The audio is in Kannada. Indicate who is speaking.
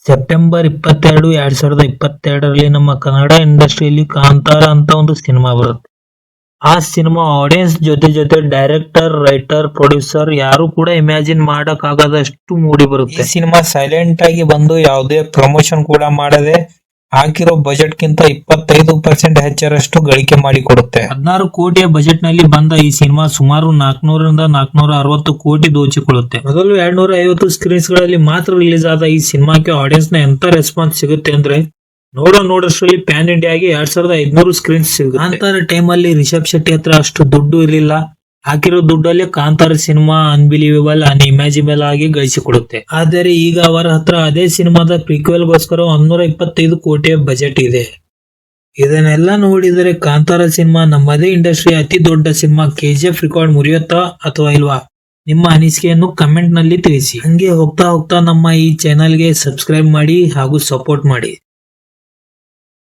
Speaker 1: ಸೆಪ್ಟೆಂಬರ್ 22, 2022ರಲ್ಲಿ ನಮ್ಮ ಕನ್ನಡ ಇಂಡಸ್ಟ್ರಿಯಲ್ಲಿ ಕಾಂತಾರ ಅಂತ ಒಂದು ಸಿನಿಮಾ ಬರುತ್ತೆ. ಆ ಸಿನಿಮಾ ಆಡಿಯನ್ಸ್ ಜೊತೆ ಡೈರೆಕ್ಟರ್, ರೈಟರ್, ಪ್ರೊಡ್ಯೂಸರ್ ಯಾರು ಕೂಡ ಇಮ್ಯಾಜಿನ್ ಮಾಡಕ್ ಆಗದಷ್ಟು ಮೂಡಿ ಬರುತ್ತೆ. ಈ ಸಿನಿಮಾ ಸೈಲೆಂಟ್ ಆಗಿ ಬಂದು ಯಾವುದೇ ಪ್ರಮೋಷನ್ ಕೂಡ ಮಾಡದೆ ಹಾಕಿರೋ ಬಜೆಟ್ ಗಿಂತ 25% ಹೆಚ್ಚರಷ್ಟು ಗಳಿಕೆ ಮಾಡಿ ಕೊಡುತ್ತೆ. 16 ಕೋಟಿಯ ಬಜೆಟ್ ನಲ್ಲಿ ಬಂದ ಈ ಸಿನಿಮಾ ಸುಮಾರು 400 ರಿಂದ 460 ಕೋಟಿ ದೋಚಿಕೊಳ್ಳುತ್ತೆ. ಮೊದಲು 250 ಸ್ಕ್ರೀನ್ಸ್ ಗಳಲ್ಲಿ ಮಾತ್ರ ರಿಲೀಸ್ ಆದ ಈ ಸಿನಿಮಾಕ್ಕೆ ಆಡಿಯನ್ಸ್ ನ ಎಂತ ರೆಸ್ಪಾನ್ಸ್ ಸಿಗುತ್ತೆ ಅಂದ್ರೆ ನೋಡೋಷ್ಟ್ರಲ್ಲಿ ಪ್ಯಾನ್ ಇಂಡಿಯಾ ಆಗಿ 2500 ಸ್ಕ್ರೀನ್ಸ್ ಸಿಗುತ್ತೆ. ಕಾಂತಾರ ಟೈಮ್ ಅಲ್ಲಿ ರಿಷಬ್ ಶೆಟ್ಟಿ ಹತ್ರ ಅಷ್ಟು ದುಡ್ಡು ಇರಲಿಲ್ಲ. ಹಾಕಿರೋ ದುಡ್ಡಲ್ಲಿ ಕಾಂತಾರ ಸಿನಿಮಾ ಅನ್ಬಿಲೀವೇಬಲ್, ಅನ್ಇಮ್ಯಾಜಿಬಲ್ ಆಗಿ ಗಳಿಸಿಕೊಡುತ್ತೆ. ಆದರೆ ಈಗ ಅವರ ಹತ್ರ ಅದೇ ಸಿನಿಮಾದ ಪ್ರೀಕ್ವೆಲ್ ಗೋಸ್ಕರ 125 ಕೋಟಿಯ ಬಜೆಟ್ ಇದೆ. ಇದನ್ನೆಲ್ಲ ನೋಡಿದರೆ ಕಾಂತಾರ ಸಿನಿಮಾ ನಮ್ಮದೇ ಇಂಡಸ್ಟ್ರಿ ಅತಿ ದೊಡ್ಡ ಸಿನಿಮಾ KGF ರೆಕಾರ್ಡ್ ಮುರಿಯುತ್ತಾ ಅಥವಾ ಇಲ್ವಾ? ನಿಮ್ಮ ಅನಿಸಿಕೆಯನ್ನು ಕಮೆಂಟ್ ನಲ್ಲಿ ತಿಳಿಸಿ. ಹಂಗೆ ಹೋಗ್ತಾ ನಮ್ಮ ಈ ಚಾನೆಲ್ ಗೆ ಸಬ್ಸ್ಕ್ರೈಬ್ ಮಾಡಿ ಹಾಗೂ ಸಪೋರ್ಟ್ ಮಾಡಿ.